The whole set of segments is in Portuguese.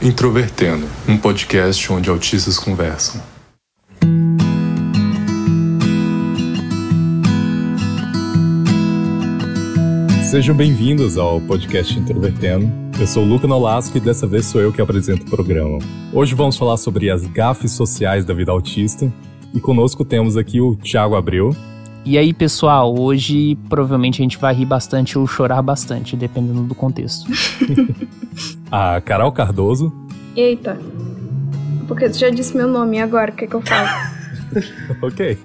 Introvertendo, um podcast onde autistas conversam. Sejam bem-vindos ao podcast Introvertendo. Eu sou o Luca Nolasco e dessa vez sou eu que apresento o programa. Hoje vamos falar sobre as gafes sociais da vida autista e conosco temos aqui o Thiago Abreu. E aí, pessoal, hoje provavelmente a gente vai rir bastante ou chorar bastante, dependendo do contexto. A Carol Cardoso. Eita, porque tu já disse meu nome, e agora o que eu faço? Ok.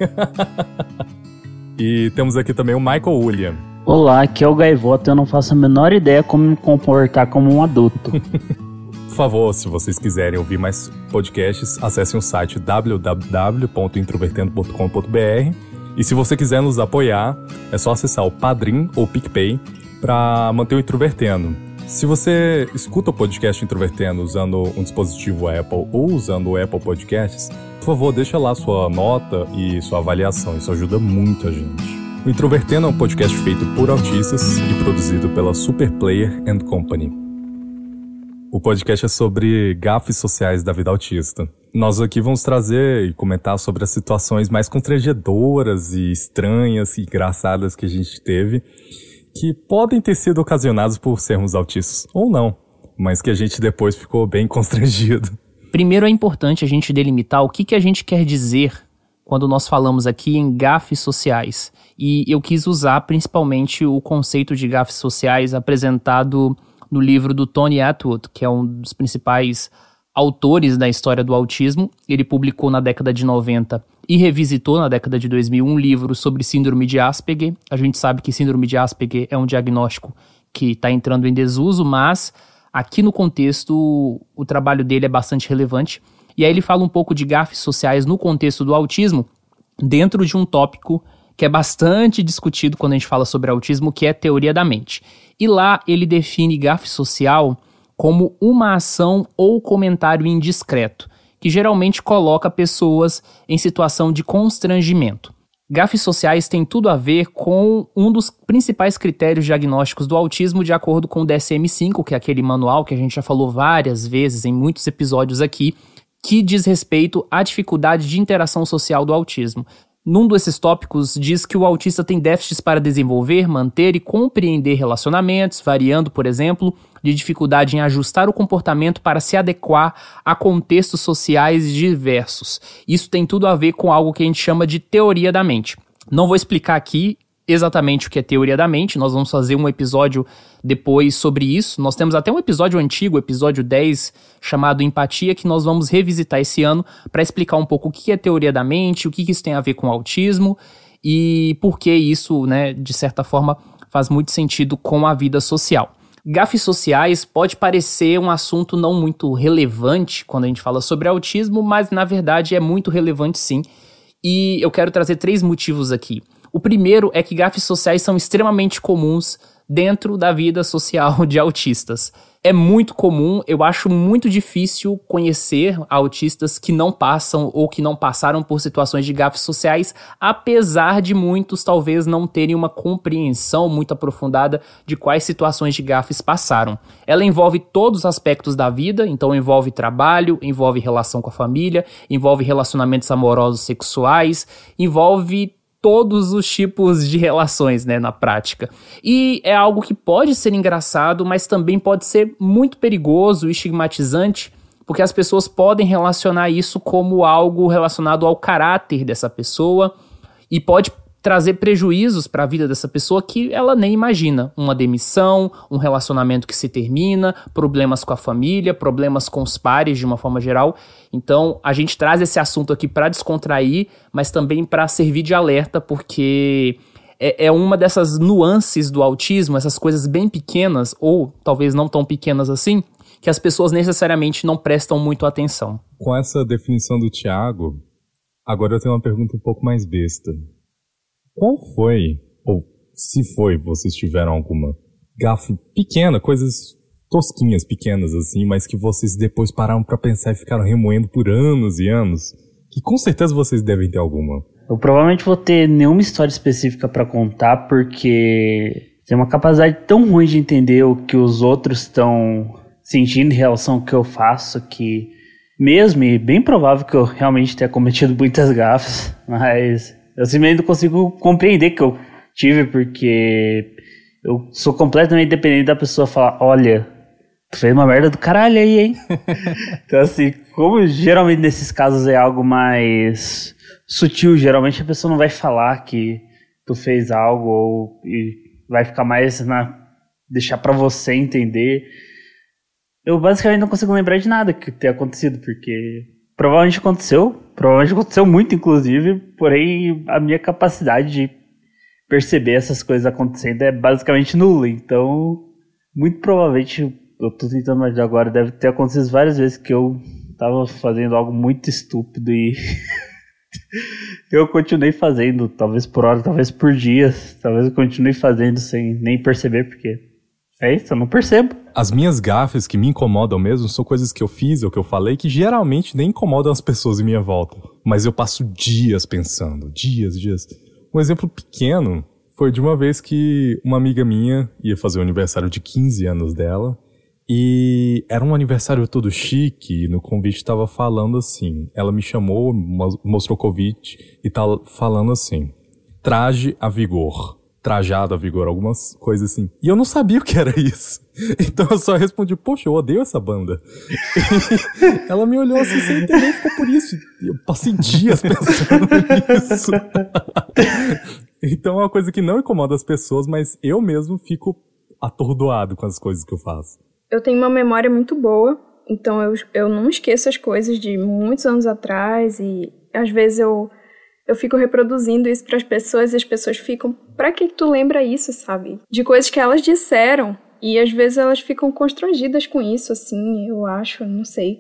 E temos aqui também o Michael William. Olá, aqui é o Gaivota, eu não faço a menor ideia como me comportar como um adulto. Por favor, se vocês quiserem ouvir mais podcasts, acessem o site www.introvertendo.com.br. E se você quiser nos apoiar, é só acessar o Padrim ou PicPay para manter o Introvertendo. Se você escuta o podcast Introvertendo usando um dispositivo Apple ou usando o Apple Podcasts, por favor, deixa lá sua nota e sua avaliação, isso ajuda muito a gente. O Introvertendo é um podcast feito por autistas e produzido pela Superplayer & Company. O podcast é sobre gafes sociais da vida autista. Nós aqui vamos trazer e comentar sobre as situações mais constrangedoras e estranhas e engraçadas que a gente teve, que podem ter sido ocasionadas por sermos autistas, ou não, mas que a gente depois ficou bem constrangido. Primeiro é importante a gente delimitar o que a gente quer dizer quando nós falamos aqui em gafes sociais. E eu quis usar principalmente o conceito de gafes sociais apresentado no livro do Tony Attwood, que é um dos principais autores da história do autismo. Ele publicou na década de 90 e revisitou na década de 2000 um livro sobre síndrome de Asperger. A gente sabe que síndrome de Asperger é um diagnóstico que está entrando em desuso, mas aqui no contexto o trabalho dele é bastante relevante. E aí ele fala um pouco de gafes sociais no contexto do autismo, dentro de um tópico que é bastante discutido quando a gente fala sobre autismo, que é teoria da mente. E lá ele define gafe social como uma ação ou comentário indiscreto, que geralmente coloca pessoas em situação de constrangimento. Gafes sociais têm tudo a ver com um dos principais critérios diagnósticos do autismo, de acordo com o DSM-5, que é aquele manual que a gente já falou várias vezes em muitos episódios aqui, que diz respeito à dificuldade de interação social do autismo. Num desses tópicos diz que o autista tem déficits para desenvolver, manter e compreender relacionamentos, variando, por exemplo, de dificuldade em ajustar o comportamento para se adequar a contextos sociais diversos. Isso tem tudo a ver com algo que a gente chama de teoria da mente. Não vou explicar aqui exatamente o que é teoria da mente, nós vamos fazer um episódio depois sobre isso. Nós temos até um episódio antigo, episódio 10, chamado Empatia, que nós vamos revisitar esse ano para explicar um pouco o que é teoria da mente, o que isso tem a ver com autismo e por que isso, né, de certa forma, faz muito sentido com a vida social. Gafes sociais pode parecer um assunto não muito relevante quando a gente fala sobre autismo, mas na verdade é muito relevante sim. E eu quero trazer 3 motivos aqui. O primeiro é que gafes sociais são extremamente comuns dentro da vida social de autistas. É muito comum, eu acho muito difícil conhecer autistas que não passam ou que não passaram por situações de gafes sociais, apesar de muitos talvez não terem uma compreensão muito aprofundada de quais situações de gafes passaram. Ela envolve todos os aspectos da vida, então envolve trabalho, envolve relação com a família, envolve relacionamentos amorosos sexuais, envolve todos os tipos de relações, né, na prática. E é algo que pode ser engraçado, mas também pode ser muito perigoso e estigmatizante, porque as pessoas podem relacionar isso como algo relacionado ao caráter dessa pessoa e pode trazer prejuízos para a vida dessa pessoa que ela nem imagina. Uma demissão, um relacionamento que se termina, problemas com a família, problemas com os pares de uma forma geral. Então, a gente traz esse assunto aqui para descontrair, mas também para servir de alerta, porque é uma dessas nuances do autismo, essas coisas bem pequenas, ou talvez não tão pequenas assim, que as pessoas necessariamente não prestam muito atenção. Com essa definição do Thiago, agora eu tenho uma pergunta um pouco mais besta. Qual foi, ou se foi, vocês tiveram alguma gafe pequena, coisas tosquinhas, pequenas assim, mas que vocês depois pararam pra pensar e ficaram remoendo por anos e anos? Que com certeza vocês devem ter alguma. Eu provavelmente vou ter nenhuma história específica pra contar, porque tem uma capacidade tão ruim de entender o que os outros estão sentindo em relação ao que eu faço, que mesmo, e bem provável que eu realmente tenha cometido muitas gafes, mas eu simplesmente não consigo compreender que eu tive, porque eu sou completamente dependente da pessoa falar, olha, tu fez uma merda do caralho aí, hein? Então assim, como geralmente nesses casos é algo mais sutil, geralmente a pessoa não vai falar que tu fez algo e vai ficar mais deixar pra você entender. Eu basicamente não consigo lembrar de nada que tenha acontecido, porque provavelmente aconteceu muito inclusive, porém a minha capacidade de perceber essas coisas acontecendo é basicamente nula, então muito provavelmente, eu tô tentando imaginar agora, deve ter acontecido várias vezes que eu tava fazendo algo muito estúpido e eu continuei fazendo, talvez por hora, talvez por dias, talvez eu continue fazendo sem nem perceber, porque é isso, eu não percebo. As minhas gafes que me incomodam mesmo são coisas que eu fiz ou que eu falei que geralmente nem incomodam as pessoas em minha volta. Mas eu passo dias pensando, dias. Um exemplo pequeno foi de uma vez que uma amiga minha ia fazer o aniversário de 15 anos dela e era um aniversário todo chique e no convite tava falando assim, ela me chamou, mostrou o convite e tá falando assim, traje a vigor. Trajado a vigor, algumas coisas assim. E eu não sabia o que era isso. Então eu só respondi, poxa, eu odeio essa banda. E ela me olhou assim sem entender e ficou por isso. E eu passei dias pensando nisso. Então é uma coisa que não incomoda as pessoas, mas eu mesmo fico atordoado com as coisas que eu faço. Eu tenho uma memória muito boa, então eu não esqueço as coisas de muitos anos atrás e às vezes eu fico reproduzindo isso para as pessoas e as pessoas ficam, pra que tu lembra isso, sabe? De coisas que elas disseram e às vezes elas ficam constrangidas com isso, assim, eu acho, não sei.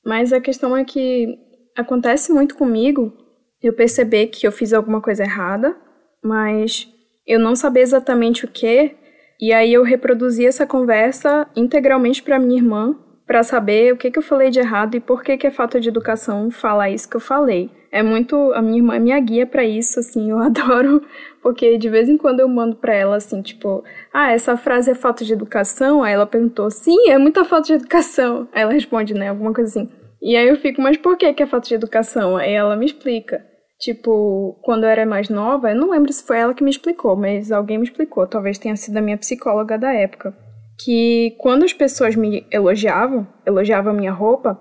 Mas a questão é que acontece muito comigo eu perceber que eu fiz alguma coisa errada, mas eu não saber exatamente o que, e aí eu reproduzi essa conversa integralmente para minha irmã, para saber o que eu falei de errado e por que é falta de educação falar isso que eu falei. É muito, a minha irmã é minha guia pra isso, assim, eu adoro, porque de vez em quando eu mando pra ela, assim, tipo, essa frase é falta de educação? Aí ela perguntou, sim, é muita falta de educação. Aí ela responde, né, alguma coisa assim. E aí eu fico, mas por que é falta de educação? Aí ela me explica. Tipo, quando eu era mais nova, eu não lembro se foi ela que me explicou, mas alguém me explicou, talvez tenha sido a minha psicóloga da época, que quando as pessoas me elogiavam a minha roupa,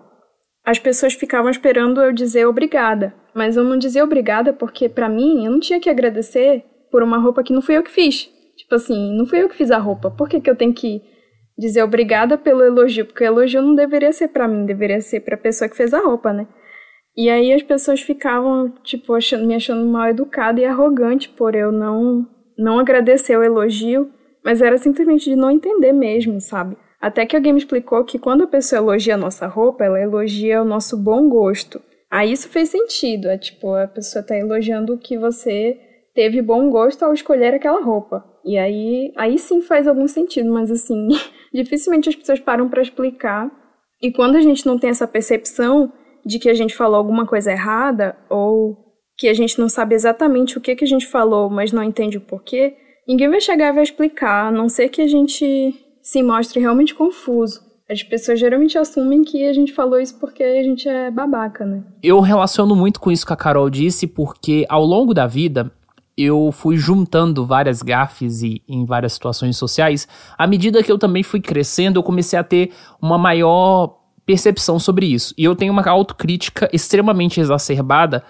as pessoas ficavam esperando eu dizer obrigada. Mas eu não dizia obrigada porque, pra mim, eu não tinha que agradecer por uma roupa que não fui eu que fiz. Tipo assim, não fui eu que fiz a roupa. Por que eu tenho que dizer obrigada pelo elogio? Porque o elogio não deveria ser pra mim, deveria ser pra pessoa que fez a roupa, né? E aí as pessoas ficavam, tipo, me achando mal educada e arrogante por eu não agradecer o elogio. Mas era simplesmente de não entender mesmo, sabe? Até que alguém me explicou que quando a pessoa elogia a nossa roupa, ela elogia o nosso bom gosto. Aí isso fez sentido, tipo, a pessoa tá elogiando que você teve bom gosto ao escolher aquela roupa. E aí sim faz algum sentido, mas assim, dificilmente as pessoas param pra explicar. E quando a gente não tem essa percepção de que a gente falou alguma coisa errada, ou que a gente não sabe exatamente o que a gente falou, mas não entende o porquê, ninguém vai chegar e vai explicar, a não ser que a gente se mostre realmente confuso. As pessoas geralmente assumem que a gente falou isso porque a gente é babaca, né? Eu relaciono muito com isso que a Carol disse, porque ao longo da vida eu fui juntando várias gafes e em várias situações sociais. À medida que eu também fui crescendo, eu comecei a ter uma maior percepção sobre isso. E eu tenho uma autocrítica extremamente exacerbada,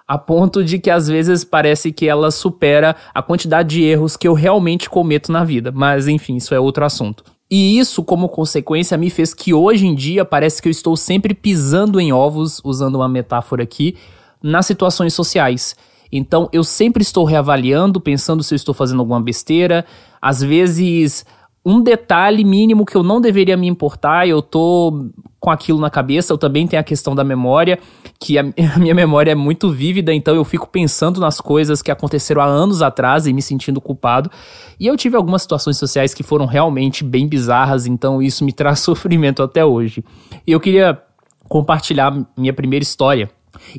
a ponto de que às vezes parece que ela supera a quantidade de erros que eu realmente cometo na vida. Mas enfim, isso é outro assunto. E isso, como consequência, me fez que hoje em dia parece que eu estou sempre pisando em ovos, usando uma metáfora aqui, nas situações sociais. Então eu sempre estou reavaliando, pensando se eu estou fazendo alguma besteira. Às vezes um detalhe mínimo que eu não deveria me importar, eu tô com aquilo na cabeça. Eu também tenho a questão da memória, que a minha memória é muito vívida, então eu fico pensando nas coisas que aconteceram há anos atrás e me sentindo culpado. E eu tive algumas situações sociais que foram realmente bem bizarras, então isso me traz sofrimento até hoje. E eu queria compartilhar minha primeira história.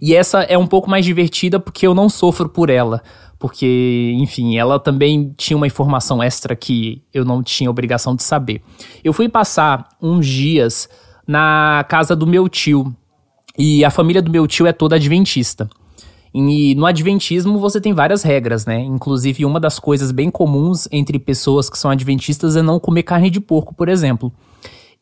E essa é um pouco mais divertida porque eu não sofro por ela. porque, enfim, ela também tinha uma informação extra que eu não tinha obrigação de saber. Eu fui passar uns dias na casa do meu tio, e a família do meu tio é toda adventista. E no adventismo você tem várias regras, né? Inclusive, uma das coisas bem comuns entre pessoas que são adventistas é não comer carne de porco, por exemplo.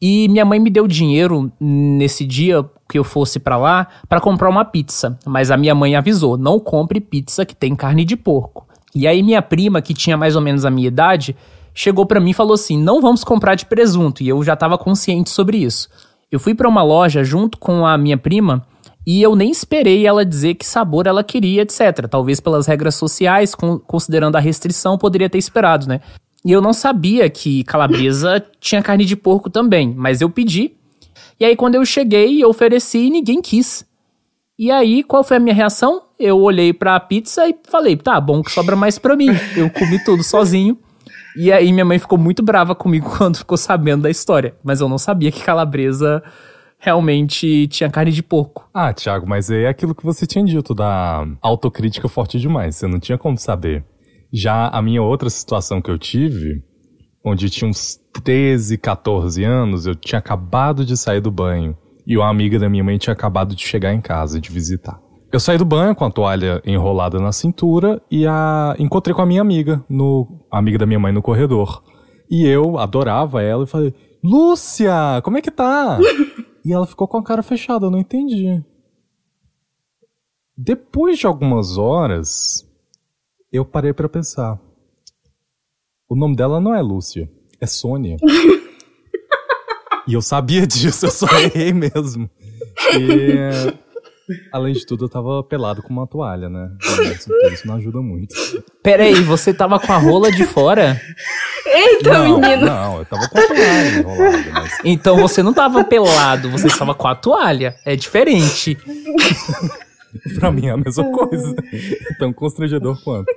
E minha mãe me deu dinheiro nesse dia que eu fosse pra lá pra comprar uma pizza. Mas a minha mãe avisou, não compre pizza que tem carne de porco. E aí minha prima, que tinha mais ou menos a minha idade, chegou pra mim e falou assim, não vamos comprar de presunto. E eu já tava consciente sobre isso. Eu fui pra uma loja junto com a minha prima e eu nem esperei ela dizer que sabor ela queria, etc. Talvez pelas regras sociais, considerando a restrição, poderia ter esperado, né? E eu não sabia que calabresa tinha carne de porco também, mas eu pedi. E aí quando eu cheguei, eu ofereci e ninguém quis. E aí, qual foi a minha reação? Eu olhei pra pizza e falei, tá bom que sobra mais pra mim. Eu comi tudo sozinho. E aí minha mãe ficou muito brava comigo quando ficou sabendo da história. Mas eu não sabia que calabresa realmente tinha carne de porco. Ah, Thiago, mas é aquilo que você tinha dito da autocrítica forte demais. Você não tinha como saber. Já a minha outra situação que eu tive, onde eu tinha uns 13, 14 anos, eu tinha acabado de sair do banho. E uma amiga da minha mãe tinha acabado de chegar em casa, de visitar. Eu saí do banho com a toalha enrolada na cintura e encontrei com a minha amiga, a amiga da minha mãe no corredor. E eu adorava ela e falei, Lúcia, como é que tá? E ela ficou com a cara fechada, eu não entendi. Depois de algumas horas, eu parei pra pensar. O nome dela não é Lúcia, é Sônia. E eu sabia disso, eu só errei mesmo. E, além de tudo, eu tava pelado com uma toalha, né? Isso não ajuda muito. Peraí, você tava com a rola de fora? Eita, menino! Não, eu tava com a toalha enrolada. Mas... Então você não tava pelado, você estava com a toalha. É diferente. Pra mim é a mesma coisa. Tão constrangedor quanto.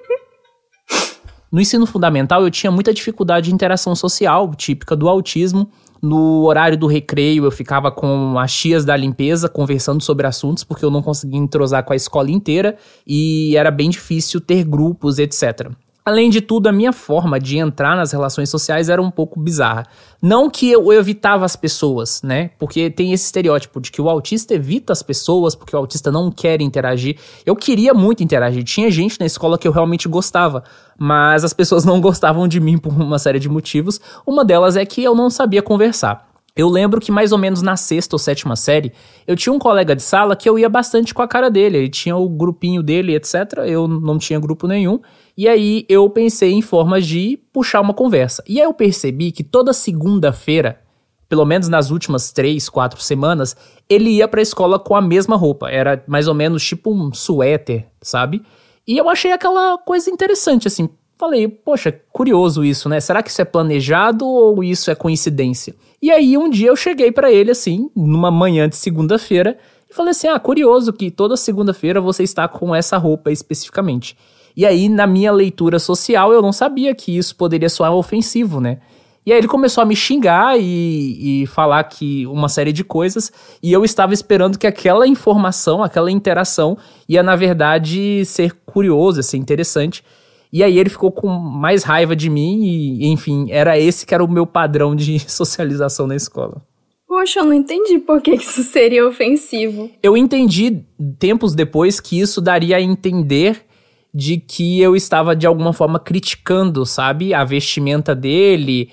No ensino fundamental, eu tinha muita dificuldade de interação social, típica do autismo. No horário do recreio, eu ficava com as tias da limpeza, conversando sobre assuntos, porque eu não conseguia entrosar com a escola inteira e era bem difícil ter grupos, etc. Além de tudo, a minha forma de entrar nas relações sociais era um pouco bizarra. Não que eu evitava as pessoas, né? Porque tem esse estereótipo de que o autista evita as pessoas porque o autista não quer interagir. Eu queria muito interagir. Tinha gente na escola que eu realmente gostava, mas as pessoas não gostavam de mim por uma série de motivos. Uma delas é que eu não sabia conversar. Eu lembro que mais ou menos na 6ª ou 7ª série, eu tinha um colega de sala que eu ia bastante com a cara dele. Ele tinha o grupinho dele, etc. Eu não tinha grupo nenhum. E aí eu pensei em formas de puxar uma conversa. E aí eu percebi que toda segunda-feira, pelo menos nas últimas 3, 4 semanas, ele ia pra escola com a mesma roupa. Era mais ou menos tipo um suéter, sabe? E eu achei aquela coisa interessante, assim. Falei, poxa, curioso isso, né? Será que isso é planejado ou isso é coincidência? E aí um dia eu cheguei pra ele, assim, numa manhã de segunda-feira, e falei assim, curioso que toda segunda-feira você está com essa roupa especificamente. E aí, na minha leitura social, eu não sabia que isso poderia soar ofensivo, né? E aí ele começou a me xingar e falar que uma série de coisas, e eu estava esperando que aquela informação, aquela interação, ia, na verdade, ser curioso, ia ser interessante. E aí ele ficou com mais raiva de mim e, enfim, era esse que era o meu padrão de socialização na escola. Poxa, eu não entendi por que isso seria ofensivo. Eu entendi, tempos depois, que isso daria a entender de que eu estava, de alguma forma, criticando, sabe? A vestimenta dele,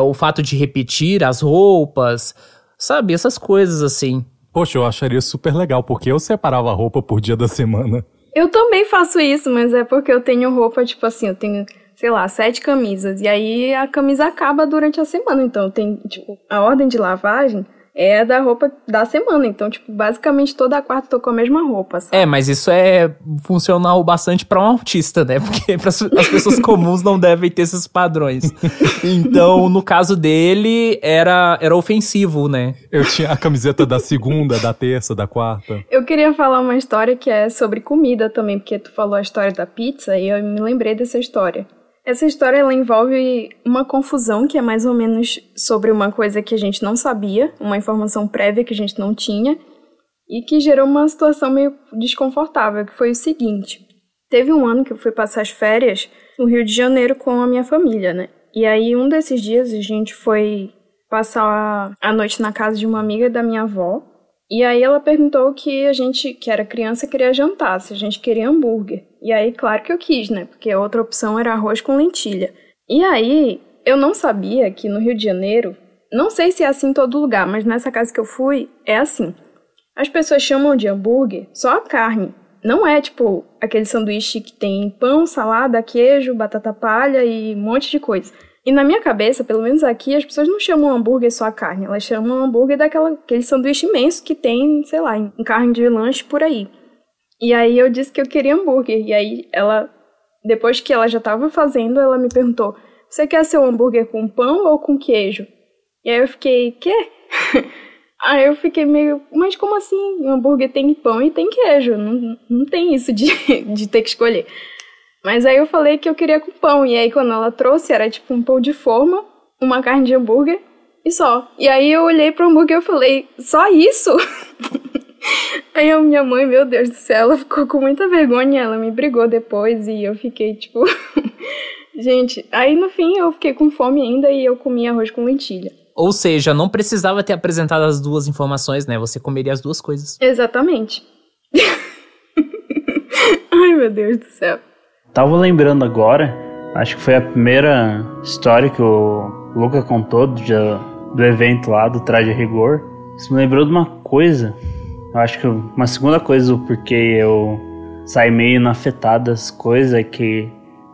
o fato de repetir as roupas, sabe? Essas coisas, assim. Poxa, eu acharia super legal, porque eu separava a roupa por dia da semana. Eu também faço isso, mas é porque eu tenho roupa, tipo assim, eu tenho, sei lá, 7 camisas. E aí a camisa acaba durante a semana. Então eu tenho, tipo, a ordem de lavagem é da roupa da semana. Então, tipo, basicamente toda quarta eu tô com a mesma roupa, sabe? Mas isso é funcional bastante pra um autista, né? Porque as pessoas comuns não devem ter esses padrões. Então, no caso dele, era ofensivo, né? Eu tinha a camiseta da segunda, da terça, da quarta. Eu queria falar uma história que é sobre comida também, porque tu falou a história da pizza e eu me lembrei dessa história. Essa história, ela envolve uma confusão que é mais ou menos sobre uma coisa que a gente não sabia, uma informação prévia que a gente não tinha, e que gerou uma situação meio desconfortável, que foi o seguinte. Teve um ano que eu fui passar as férias no Rio de Janeiro com a minha família, né? E aí, um desses dias, a gente foi passar a noite na casa de uma amiga da minha avó. E aí ela perguntou que a gente, que era criança, queria jantar, se a gente queria hambúrguer. E aí, claro que eu quis, né? Porque a outra opção era arroz com lentilha. E aí, eu não sabia que no Rio de Janeiro, não sei se é assim em todo lugar, mas nessa casa que eu fui, é assim. As pessoas chamam de hambúrguer só a carne. Não é, tipo, aquele sanduíche que tem pão, salada, queijo, batata palha e um monte de coisa. E na minha cabeça, pelo menos aqui, as pessoas não chamam hambúrguer só a carne. Elas chamam hambúrguer daquele sanduíche imenso que tem, sei lá, em carne de lanche por aí. E aí eu disse que eu queria hambúrguer. E aí ela, depois que ela já estava fazendo, ela me perguntou: você quer seu hambúrguer com pão ou com queijo? E aí eu fiquei, quê? Aí eu fiquei meio, mas como assim? O hambúrguer tem pão e tem queijo. Não tem isso de ter que escolher. Mas aí eu falei que eu queria com pão. E aí quando ela trouxe, era tipo um pão de forma, uma carne de hambúrguer e só. E aí eu olhei pro hambúrguer e eu falei, só isso? Aí a minha mãe, meu Deus do céu, ela ficou com muita vergonha. Ela me brigou depois e eu fiquei tipo... Gente, aí no fim eu fiquei com fome ainda e eu comi arroz com lentilha. Ou seja, não precisava ter apresentado as duas informações, né? Você comeria as duas coisas. Exatamente. Ai, meu Deus do céu. Tava lembrando agora, acho que foi a primeira história que o Luca contou do evento lá, do Traje a Rigor. Isso me lembrou de uma coisa, eu acho que uma segunda coisa, porque eu saí meio afetado das coisas, é que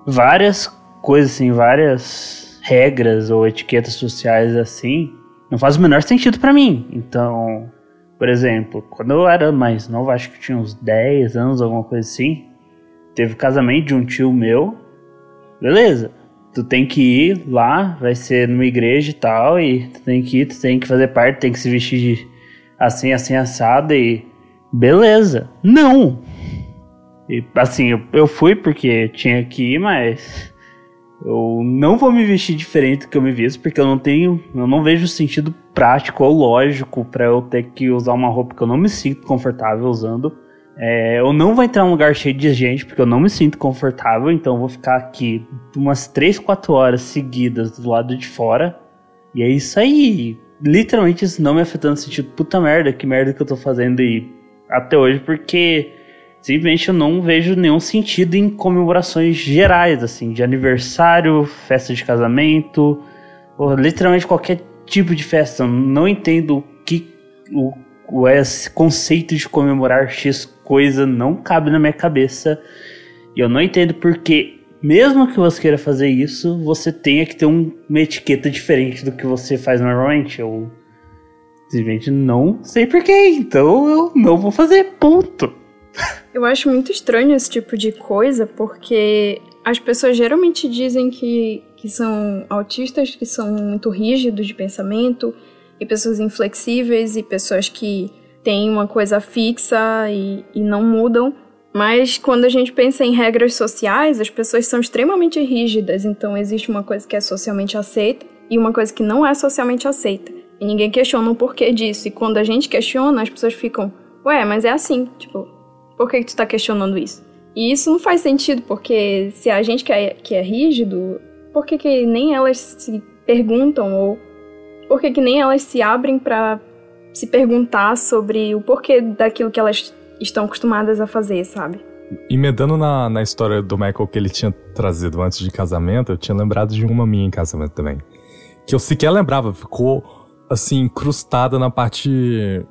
várias coisas assim, várias regras ou etiquetas sociais assim, não faz o menor sentido pra mim. Então, por exemplo, quando eu era mais novo, acho que tinha uns 10 anos, alguma coisa assim, teve o casamento de um tio meu, beleza, tu tem que ir lá, vai ser numa igreja e tal, e tu tem que ir, tu tem que fazer parte, tem que se vestir de assim, assado, e beleza. Não! E assim, eu fui porque tinha que ir, mas eu não vou me vestir diferente do que eu me visto, porque eu não vejo sentido prático ou lógico pra eu ter que usar uma roupa que eu não me sinto confortável usando. Eu não vou entrar num lugar cheio de gente, porque eu não me sinto confortável, então eu vou ficar aqui umas 3, 4 horas seguidas do lado de fora, e é isso aí. Literalmente isso não me afetando no sentido, puta merda, que merda que eu tô fazendo aí até hoje, porque simplesmente eu não vejo nenhum sentido em comemorações gerais, assim, de aniversário, festa de casamento, ou literalmente qualquer tipo de festa. Eu não entendo esse conceito de comemorar X coisa, não cabe na minha cabeça. E eu não entendo porque, mesmo que você queira fazer isso, você tenha que ter uma etiqueta diferente do que você faz normalmente. Eu simplesmente não sei porquê, então eu não vou fazer, ponto. Eu acho muito estranho esse tipo de coisa, porque as pessoas geralmente dizem que são autistas, que são muito rígidos de pensamento, e pessoas inflexíveis, e pessoas que têm uma coisa fixa e não mudam. Mas quando a gente pensa em regras sociais, as pessoas são extremamente rígidas. Então existe uma coisa que é socialmente aceita e uma coisa que não é socialmente aceita. E ninguém questiona o porquê disso. E quando a gente questiona, as pessoas ficam, ué, mas é assim, tipo, por que tu tá questionando isso? E isso não faz sentido, porque se a gente que é rígido, por que nem elas se perguntam, ou por que nem elas se abrem pra se perguntar sobre o porquê daquilo que elas estão acostumadas a fazer, sabe? Emendando na história do Michael que ele tinha trazido antes de casamento, eu tinha lembrado de uma minha em casamento também. Que eu sequer lembrava, ficou assim, incrustada na parte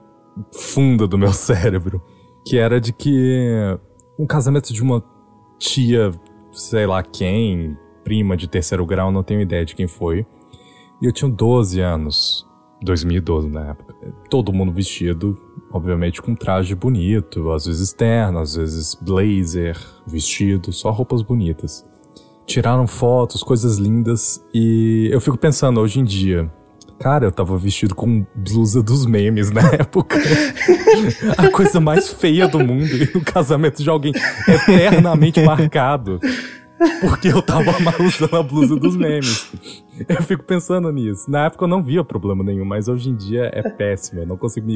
funda do meu cérebro. Que era de que um casamento de uma tia, sei lá quem, prima de 3º grau, não tenho ideia de quem foi. E eu tinha 12 anos, 2012 na época. Todo mundo vestido, obviamente com traje bonito, às vezes terno, às vezes blazer, vestido, só roupas bonitas. Tiraram fotos, coisas lindas, e eu fico pensando hoje em dia, cara, eu tava vestido com blusa dos memes na época. A coisa mais feia do mundo, e o casamento de alguém eternamente marcado. Porque eu tava usando a blusa dos memes. Eu fico pensando nisso. Na época eu não via problema nenhum, mas hoje em dia é péssimo. Eu não consigo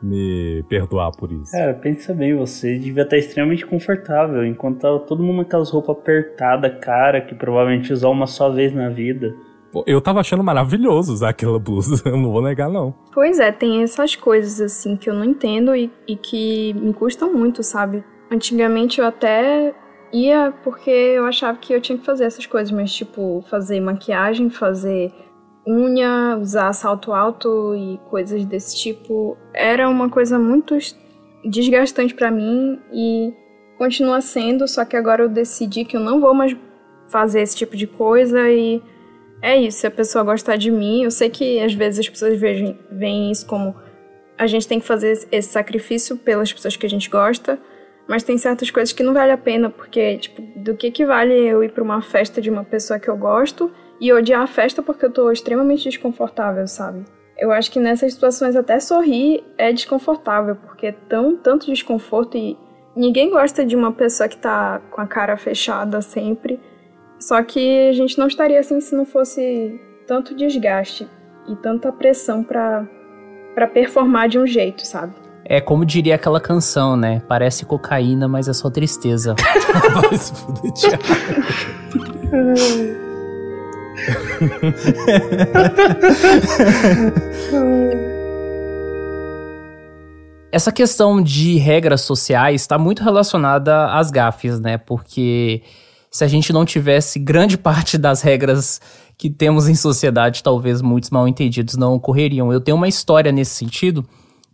me perdoar por isso. Cara, pensa bem, você devia estar extremamente confortável, enquanto tava todo mundo com aquelas roupas apertadas, cara, que provavelmente usou uma só vez na vida. Pô, eu tava achando maravilhoso usar aquela blusa, eu não vou negar, não. Pois é, tem essas coisas, assim, que eu não entendo e que me custam muito, sabe? Antigamente eu até ia porque eu achava que eu tinha que fazer essas coisas, mas, tipo, fazer maquiagem, fazer unha, usar salto alto e coisas desse tipo, era uma coisa muito desgastante pra mim e continua sendo, só que agora eu decidi que eu não vou mais fazer esse tipo de coisa e é isso, se a pessoa gostar de mim, eu sei que às vezes as pessoas veem isso como a gente tem que fazer esse sacrifício pelas pessoas que a gente gosta, mas tem certas coisas que não vale a pena, porque, tipo, do que vale eu ir pra uma festa de uma pessoa que eu gosto e odiar a festa porque eu tô extremamente desconfortável, sabe? Eu acho que nessas situações até sorrir é desconfortável, porque é tanto desconforto e ninguém gosta de uma pessoa que tá com a cara fechada sempre. Só que a gente não estaria assim se não fosse tanto desgaste e tanta pressão pra performar de um jeito, sabe? É como diria aquela canção, né? Parece cocaína, mas é só tristeza. Vai se fuder, Thiago. Essa questão de regras sociais está muito relacionada às gafes, né? Porque se a gente não tivesse grande parte das regras que temos em sociedade, talvez muitos mal-entendidos não ocorreriam. Eu tenho uma história nesse sentido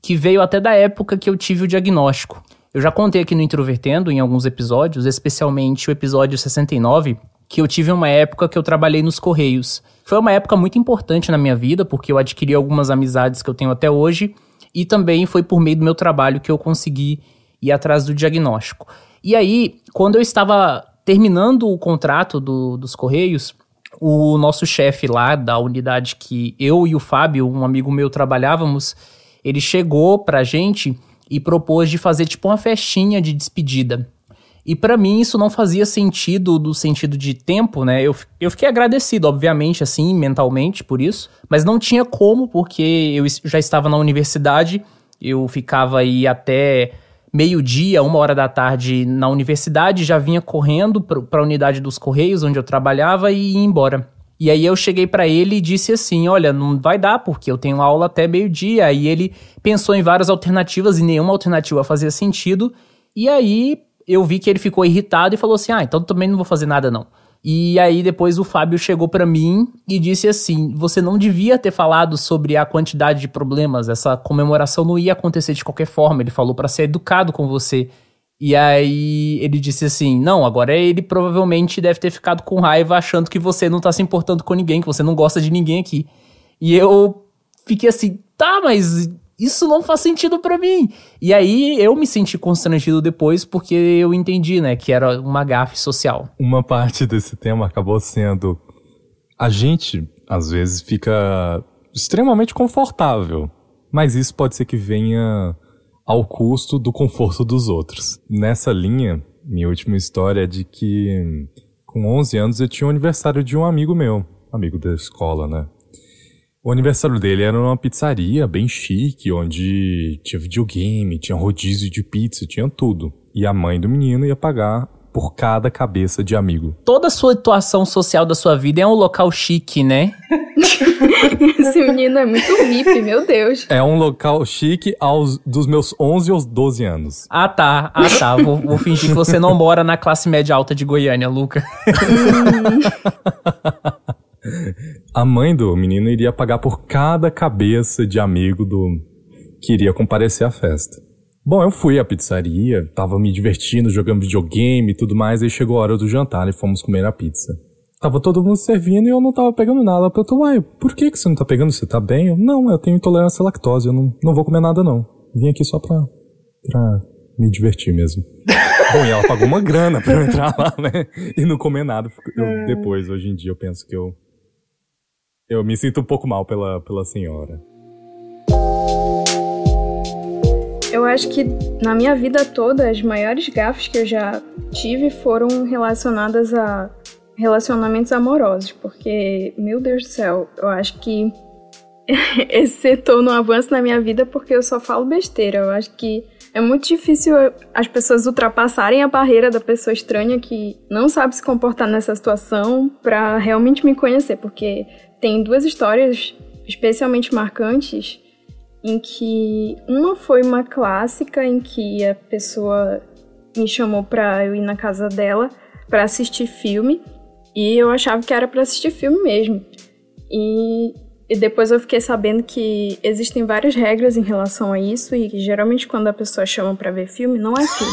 que veio até da época que eu tive o diagnóstico. Eu já contei aqui no Introvertendo, em alguns episódios, especialmente o episódio 69, que eu tive uma época que eu trabalhei nos Correios. Foi uma época muito importante na minha vida, porque eu adquiri algumas amizades que eu tenho até hoje, e também foi por meio do meu trabalho que eu consegui ir atrás do diagnóstico. E aí, quando eu estava terminando o contrato dos Correios, o nosso chefe lá da unidade que eu e o Fábio, um amigo meu, trabalhávamos, ele chegou pra gente e propôs de fazer tipo uma festinha de despedida. E pra mim isso não fazia sentido do sentido de tempo, né? Eu fiquei agradecido, obviamente, assim, mentalmente por isso. Mas não tinha como, porque eu já estava na universidade. Eu ficava aí até meio-dia, 1h da tarde na universidade. Já vinha correndo pra unidade dos Correios, onde eu trabalhava, e ia embora. E aí eu cheguei pra ele e disse assim, olha, não vai dar, porque eu tenho aula até meio-dia. Aí ele pensou em várias alternativas e nenhuma alternativa fazia sentido. E aí eu vi que ele ficou irritado e falou assim, então também não vou fazer nada não. E aí depois o Fábio chegou pra mim e disse assim, você não devia ter falado sobre a quantidade de problemas, essa comemoração não ia acontecer de qualquer forma, ele falou pra ser educado com você. E aí ele disse assim, não, agora ele provavelmente deve ter ficado com raiva achando que você não tá se importando com ninguém, que você não gosta de ninguém aqui. E eu fiquei assim, tá, mas isso não faz sentido pra mim. E aí eu me senti constrangido depois porque eu entendi, né, que era uma gafe social. Uma parte desse tema acabou sendo, a gente às vezes fica extremamente confortável, mas isso pode ser que venha ao custo do conforto dos outros. Nessa linha, minha última história é de que com 11 anos eu tinha o aniversário de um amigo meu, amigo da escola, né? O aniversário dele era numa pizzaria bem chique, onde tinha videogame, tinha rodízio de pizza, tinha tudo. E a mãe do menino ia pagar por cada cabeça de amigo. Toda a sua situação social da sua vida é um local chique, né? Esse menino é muito hippie, meu Deus. É um local chique dos meus 11 aos 12 anos. Ah, tá. Vou fingir que você não mora na classe média alta de Goiânia, Luca. A mãe do menino iria pagar por cada cabeça de amigo que iria comparecer à festa. Bom, eu fui à pizzaria, tava me divertindo, jogando videogame e tudo mais, aí chegou a hora do jantar e fomos comer a pizza. Tava todo mundo servindo e eu não tava pegando nada. Ela perguntou, uai, por que você não tá pegando? Você tá bem? Eu, não, eu tenho intolerância à lactose, eu não vou comer nada não. Vim aqui só pra me divertir mesmo. Bom, e ela pagou uma grana pra eu entrar lá, né? E não comer nada. Depois, hoje em dia, eu penso que eu me sinto um pouco mal pela senhora. Eu acho que na minha vida toda, as maiores gafes que eu já tive foram relacionadas a relacionamentos amorosos, porque, meu Deus do céu, eu acho que esse setor não avança na minha vida porque eu só falo besteira. Eu acho que é muito difícil as pessoas ultrapassarem a barreira da pessoa estranha que não sabe se comportar nessa situação pra realmente me conhecer, porque tem 2 histórias especialmente marcantes em que uma foi uma clássica em que a pessoa me chamou pra eu ir na casa dela pra assistir filme e eu achava que era pra assistir filme mesmo. E depois eu fiquei sabendo que existem várias regras em relação a isso e que geralmente quando a pessoa chama pra ver filme, não é filme.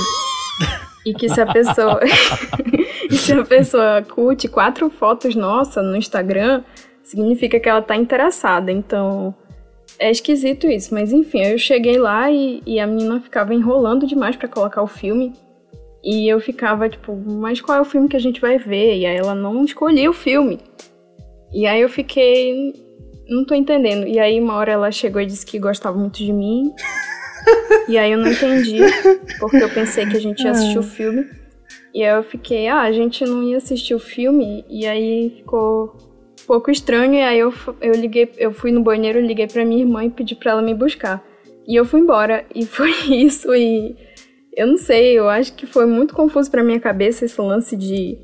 E que se a pessoa curte 4 fotos nossas no Instagram, significa que ela tá interessada. Então, é esquisito isso. Mas enfim, eu cheguei lá e a menina ficava enrolando demais pra colocar o filme. E eu ficava tipo, mas qual é o filme que a gente vai ver? E aí ela não escolhia o filme. E aí eu fiquei, não tô entendendo. E aí uma hora ela chegou e disse que gostava muito de mim. E aí eu não entendi, porque eu pensei que a gente ia assistir o filme. E aí eu fiquei, a gente não ia assistir o filme. E aí ficou um pouco estranho. E aí eu fui no banheiro, liguei pra minha irmã e pedi pra ela me buscar. E eu fui embora. E foi isso. E eu não sei, eu acho que foi muito confuso pra minha cabeça esse lance de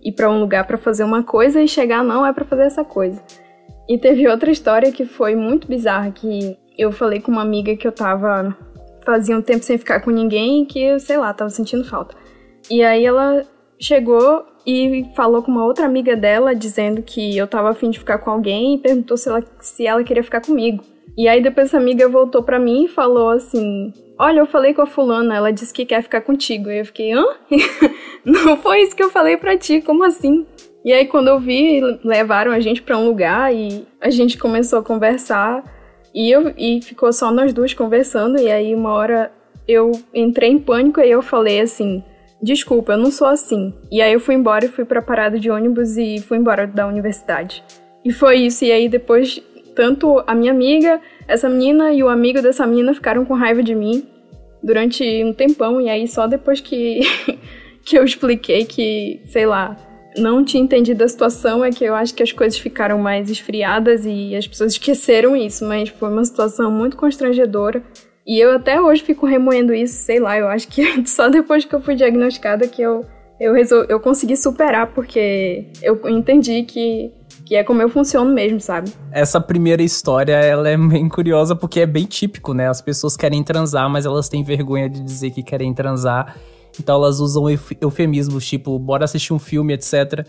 ir pra um lugar pra fazer uma coisa e chegar, não, é pra fazer essa coisa. E teve outra história que foi muito bizarra, que eu falei com uma amiga que eu fazia um tempo sem ficar com ninguém e que, eu, sei lá, tava sentindo falta. E aí ela chegou e falou com uma outra amiga dela, dizendo que eu tava a fim de ficar com alguém e perguntou se ela queria ficar comigo. E aí depois essa amiga voltou pra mim e falou assim, olha, eu falei com a fulana, ela disse que quer ficar contigo. E eu fiquei, hã? Não foi isso que eu falei pra ti, como assim? E aí quando eu vi, levaram a gente pra um lugar e a gente começou a conversar e ficou só nós 2 conversando. E aí uma hora eu entrei em pânico e eu falei assim, desculpa, eu não sou assim. E aí eu fui embora e fui pra parada de ônibus e fui embora da universidade. E foi isso, e aí depois tanto a minha amiga, essa menina e o amigo dessa menina ficaram com raiva de mim durante um tempão. E aí só depois que eu expliquei que, sei lá, não tinha entendido a situação, é que eu acho que as coisas ficaram mais esfriadas e as pessoas esqueceram isso, mas foi uma situação muito constrangedora. E eu até hoje fico remoendo isso, sei lá, eu acho que só depois que eu fui diagnosticada que eu consegui superar, porque eu entendi que é como eu funciono mesmo, sabe? Essa primeira história, ela é bem curiosa porque é bem típico, né? As pessoas querem transar, mas elas têm vergonha de dizer que querem transar. Então elas usam eufemismos, tipo, bora assistir um filme, etc.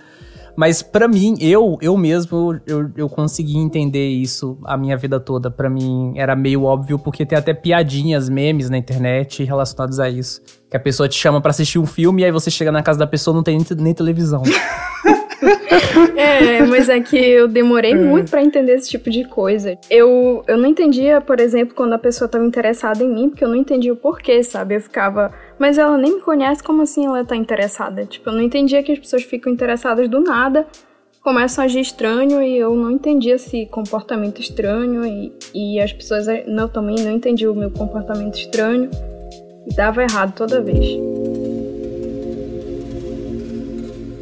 Mas pra mim, eu mesmo, eu consegui entender isso a minha vida toda. Pra mim era meio óbvio, porque tem até piadinhas, memes na internet relacionados a isso. Que a pessoa te chama pra assistir um filme e aí você chega na casa da pessoa e não tem nem televisão. Mas é que eu demorei muito pra entender esse tipo de coisa. Eu não entendia, por exemplo, quando a pessoa tava interessada em mim, porque eu não entendia o porquê, sabe? Eu ficava, mas ela nem me conhece, como assim ela tá interessada? Tipo, eu não entendia que as pessoas ficam interessadas do nada, começam a agir estranho, e eu não entendia esse comportamento estranho, e as pessoas, eu também não entendiam o meu comportamento estranho, e dava errado toda vez.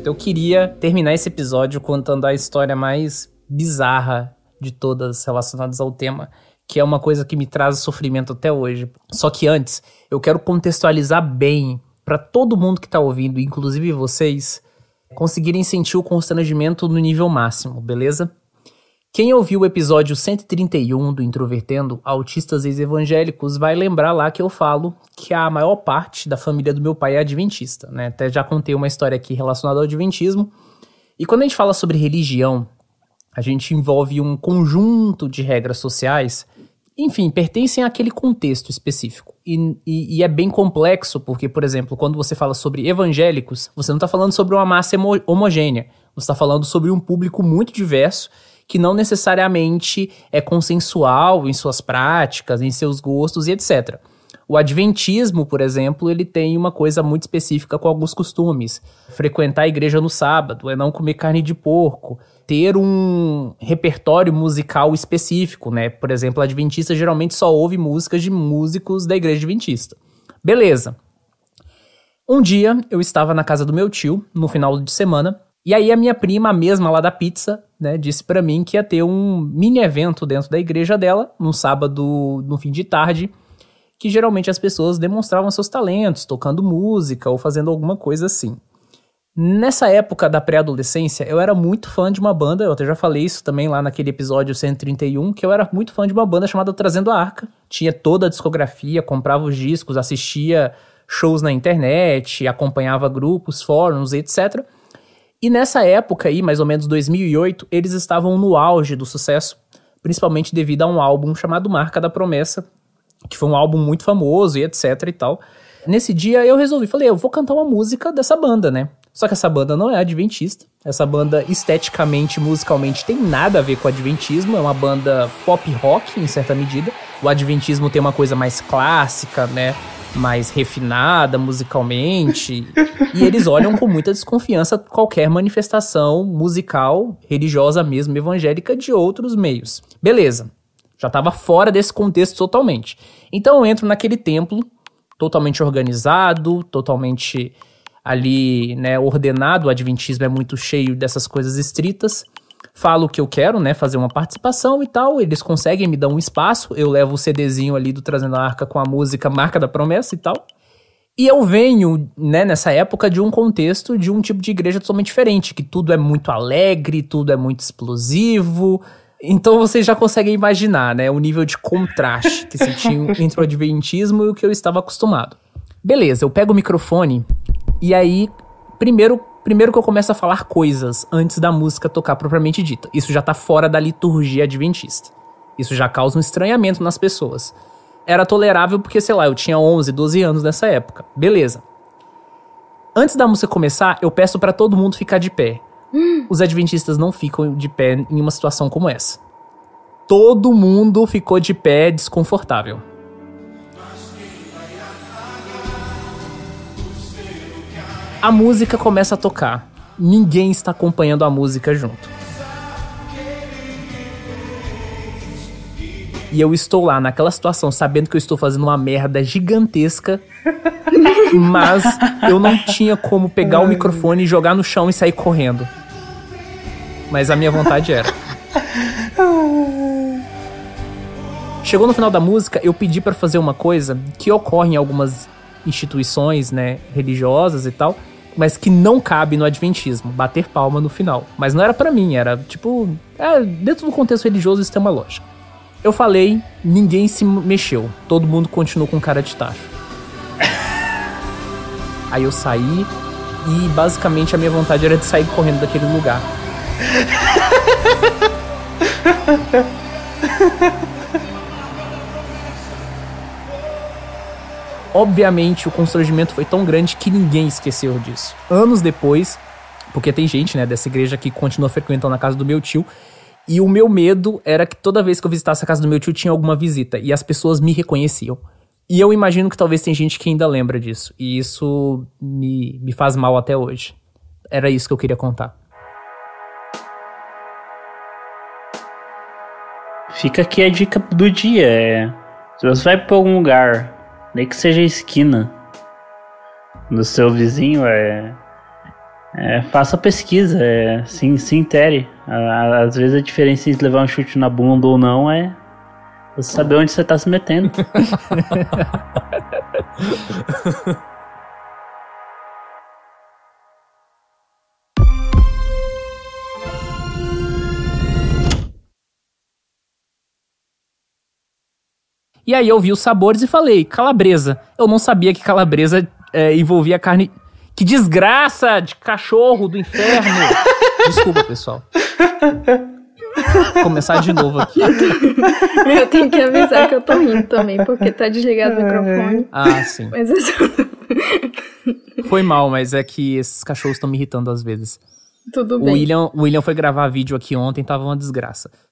Eu queria terminar esse episódio contando a história mais bizarra de todas relacionadas ao tema, que é uma coisa que me traz sofrimento até hoje. Só que antes, eu quero contextualizar bem para todo mundo que tá ouvindo, inclusive vocês, conseguirem sentir o constrangimento no nível máximo, beleza? Quem ouviu o episódio 131 do Introvertendo Autistas Ex-Evangélicos vai lembrar lá que eu falo que a maior parte da família do meu pai é adventista, né? Até já contei uma história aqui relacionada ao adventismo. E quando a gente fala sobre religião, a gente envolve um conjunto de regras sociais, enfim, pertencem àquele contexto específico. E é bem complexo, porque, por exemplo, quando você fala sobre evangélicos, você não está falando sobre uma massa homogênea, você está falando sobre um público muito diverso, que não necessariamente é consensual em suas práticas, em seus gostos e etc. O adventismo, por exemplo, ele tem uma coisa muito específica com alguns costumes. Frequentar a igreja no sábado, é não comer carne de porco, ter um repertório musical específico, né? Por exemplo, o adventista geralmente só ouve músicas de músicos da igreja adventista. Beleza. Um dia, eu estava na casa do meu tio, no final de semana, E aí a minha prima, a mesma lá da pizza, né, disse pra mim que ia ter um mini evento dentro da igreja dela, num sábado, no fim de tarde, que geralmente as pessoas demonstravam seus talentos, tocando música ou fazendo alguma coisa assim. Nessa época da pré-adolescência, eu era muito fã de uma banda, eu até já falei isso também lá naquele episódio 131, que eu era muito fã de uma banda chamada Trazendo a Arca. Tinha toda a discografia, comprava os discos, assistia shows na internet, acompanhava grupos, fóruns, etc. E nessa época aí, mais ou menos 2008, eles estavam no auge do sucesso, principalmente devido a um álbum chamado Marca da Promessa, que foi um álbum muito famoso e etc e tal. Nesse dia eu resolvi, falei, eu vou cantar uma música dessa banda, né? Só que essa banda não é adventista. Essa banda, esteticamente, musicalmente, tem nada a ver com o adventismo. É uma banda pop rock, em certa medida. O adventismo tem uma coisa mais clássica, né? Mais refinada musicalmente. E eles olham com muita desconfiança qualquer manifestação musical, religiosa mesmo, evangélica, de outros meios. Beleza. Já estava fora desse contexto totalmente. Então eu entro naquele templo, totalmente organizado, totalmente ali, né, ordenado. O adventismo é muito cheio dessas coisas estritas. Falo o que eu quero, né, fazer uma participação e tal. Eles conseguem me dar um espaço. Eu levo o CDzinho ali do Trazendo a Arca com a música Marca da Promessa e tal. E eu venho, né, nessa época de um contexto de um tipo de igreja totalmente diferente, que tudo é muito alegre, tudo é muito explosivo. Então vocês já conseguem imaginar, né, o nível de contraste que se tinha entre o adventismo e o que eu estava acostumado. Beleza, eu pego o microfone e aí, primeiro que eu começo a falar coisas antes da música tocar propriamente dita. Isso já tá fora da liturgia adventista. Isso já causa um estranhamento nas pessoas. Era tolerável porque, sei lá, eu tinha 11, 12 anos nessa época. Beleza. Antes da música começar, eu peço pra todo mundo ficar de pé. Os adventistas não ficam de pé em uma situação como essa. Todo mundo ficou de pé desconfortável. A música começa a tocar. Ninguém está acompanhando a música junto. E eu estou lá naquela situação, sabendo que eu estou fazendo uma merda gigantesca, mas eu não tinha como pegar o microfone, jogar no chão e sair correndo. Mas a minha vontade era. Chegou no final da música, eu pedi pra fazer uma coisa que ocorre em algumas instituições, né, religiosas e tal, mas que não cabe no adventismo, bater palma no final. Mas não era pra mim, era tipo... dentro do contexto religioso isso tem uma lógica. Eu falei, ninguém se mexeu, todo mundo continuou com cara de tacho. Aí eu saí e basicamente a minha vontade era de sair correndo daquele lugar. Obviamente o constrangimento foi tão grande que ninguém esqueceu disso. Anos depois, porque tem gente, né, dessa igreja que continua frequentando a casa do meu tio, e o meu medo era que toda vez que eu visitasse a casa do meu tio tinha alguma visita, e as pessoas me reconheciam. E eu imagino que talvez tem gente que ainda lembra disso, e isso me faz mal até hoje. Era isso que eu queria contar. Fica aqui a dica do dia, se você vai pra algum lugar, nem que seja a esquina do seu vizinho, faça pesquisa, se intere. Às vezes a diferença entre levar um chute na bunda ou não é você saber onde você tá se metendo. E aí eu vi os sabores e falei, calabresa. Eu não sabia que calabresa envolvia carne... Que desgraça de cachorro do inferno! Desculpa, pessoal. Vou começar de novo aqui. Eu tenho que avisar que eu tô rindo também, porque tá desligado o microfone. Ah, sim. Mas é só... Foi mal, mas é que esses cachorros estão me irritando às vezes. Tudo bem. O William foi gravar vídeo aqui ontem, tava uma desgraça.